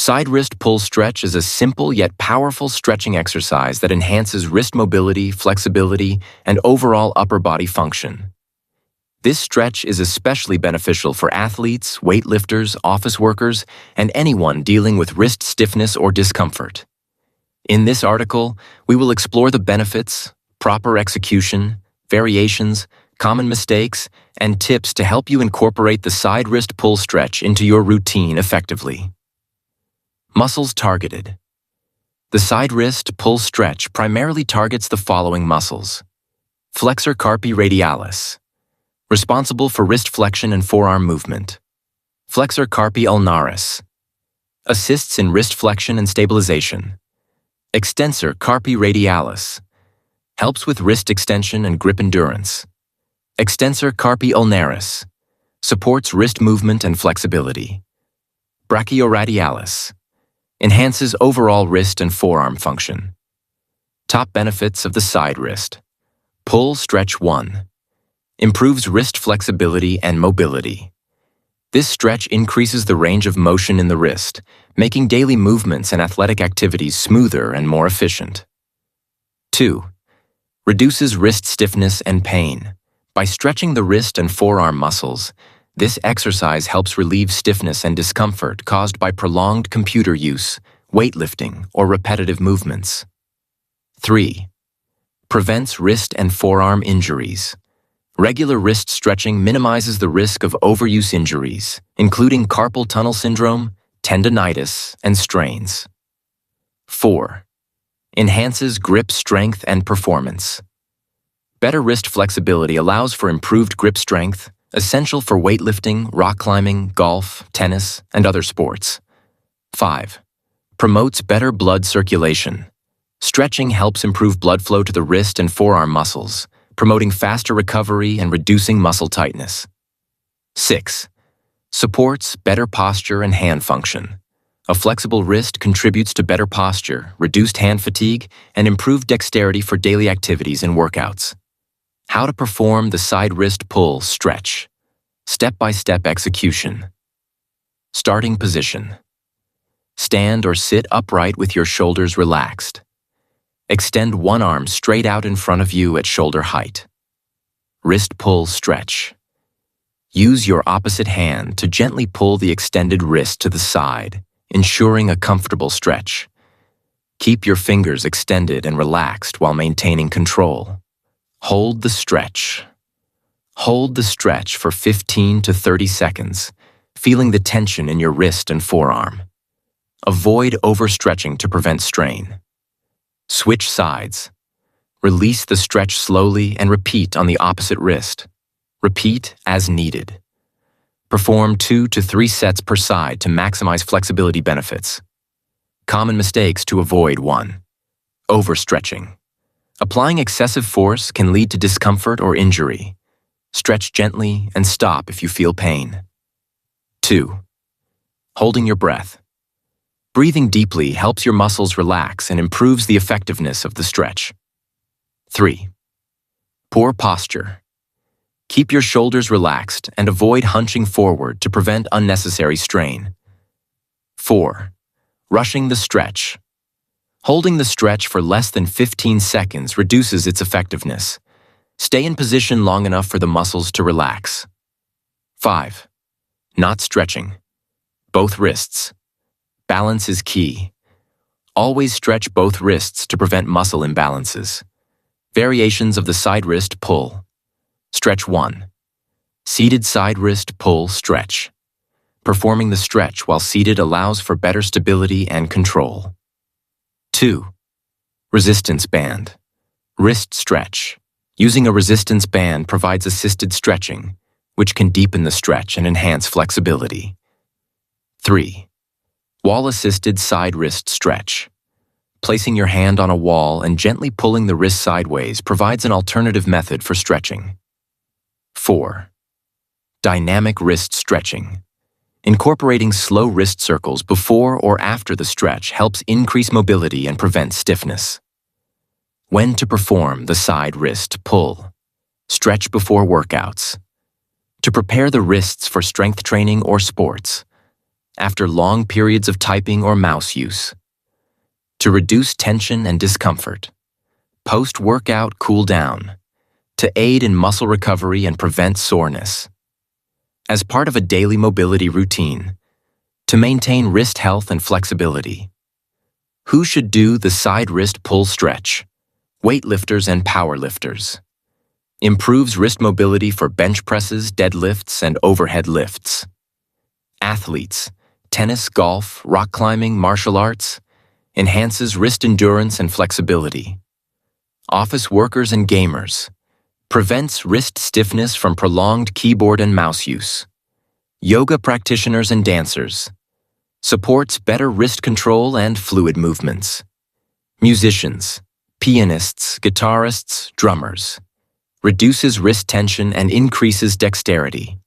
Side wrist pull stretch is a simple yet powerful stretching exercise that enhances wrist mobility, flexibility, and overall upper body function. This stretch is especially beneficial for athletes, weightlifters, office workers, and anyone dealing with wrist stiffness or discomfort. In this article, we will explore the benefits, proper execution, variations, common mistakes, and tips to help you incorporate the side wrist pull stretch into your routine effectively. Muscles targeted. The side wrist pull stretch primarily targets the following muscles. Flexor carpi radialis, responsible for wrist flexion and forearm movement. Flexor carpi ulnaris, assists in wrist flexion and stabilization. Extensor carpi radialis, helps with wrist extension and grip endurance. Extensor carpi ulnaris, supports wrist movement and flexibility. Brachioradialis, enhances overall wrist and forearm function. Top benefits of the side wrist. Pull stretch 1. Improves wrist flexibility and mobility. This stretch increases the range of motion in the wrist, making daily movements and athletic activities smoother and more efficient. 2. Reduces wrist stiffness and pain. By stretching the wrist and forearm muscles, this exercise helps relieve stiffness and discomfort caused by prolonged computer use, weightlifting, or repetitive movements. 3. Prevents wrist and forearm injuries. Regular wrist stretching minimizes the risk of overuse injuries, including carpal tunnel syndrome, tendonitis, and strains. 4. Enhances grip strength and performance. Better wrist flexibility allows for improved grip strength, essential for weightlifting, rock climbing, golf, tennis, and other sports. 5. Promotes better blood circulation. Stretching helps improve blood flow to the wrist and forearm muscles, promoting faster recovery and reducing muscle tightness. 6. Supports better posture and hand function. A flexible wrist contributes to better posture, reduced hand fatigue, and improved dexterity for daily activities and workouts. How to perform the side wrist pull stretch. Step-by-step execution. Starting position. Stand or sit upright with your shoulders relaxed. Extend one arm straight out in front of you at shoulder height. Wrist pull stretch. Use your opposite hand to gently pull the extended wrist to the side, ensuring a comfortable stretch. Keep your fingers extended and relaxed while maintaining control. Hold the stretch. Hold the stretch for 15 to 30 seconds, feeling the tension in your wrist and forearm. Avoid overstretching to prevent strain. Switch sides. Release the stretch slowly and repeat on the opposite wrist. Repeat as needed. Perform 2 to 3 sets per side to maximize flexibility benefits. Common mistakes to avoid: 1. Overstretching. Applying excessive force can lead to discomfort or injury. Stretch gently and stop if you feel pain. 2. Holding your breath. Breathing deeply helps your muscles relax and improves the effectiveness of the stretch. 3. Poor posture. Keep your shoulders relaxed and avoid hunching forward to prevent unnecessary strain. 4. Rushing the stretch. Holding the stretch for less than 15 seconds reduces its effectiveness. Stay in position long enough for the muscles to relax. 5. Not stretching. Both wrists. Balance is key. Always stretch both wrists to prevent muscle imbalances. Variations of the side wrist pull. Stretch 1. Seated side wrist pull stretch. Performing the stretch while seated allows for better stability and control. 2. Resistance band. Wrist stretch. Using a resistance band provides assisted stretching, which can deepen the stretch and enhance flexibility. 3. Wall-assisted side wrist stretch. Placing your hand on a wall and gently pulling the wrist sideways provides an alternative method for stretching. 4. Dynamic wrist stretching. Incorporating slow wrist circles before or after the stretch helps increase mobility and prevent stiffness. When to perform the side wrist pull. Stretch before workouts. To prepare the wrists for strength training or sports. after long periods of typing or mouse use. To reduce tension and discomfort. Post-workout cool down. To aid in muscle recovery and prevent soreness. As part of a daily mobility routine. To maintain wrist health and flexibility. Who should do the side wrist pull stretch? Weightlifters and powerlifters. Improves wrist mobility for bench presses, deadlifts, and overhead lifts. Athletes, tennis, golf, rock climbing, martial arts, enhances wrist endurance and flexibility. Office workers and gamers, prevents wrist stiffness from prolonged keyboard and mouse use. Yoga practitioners and dancers, supports better wrist control and fluid movements. Musicians, pianists, guitarists, drummers, reduces wrist tension and increases dexterity.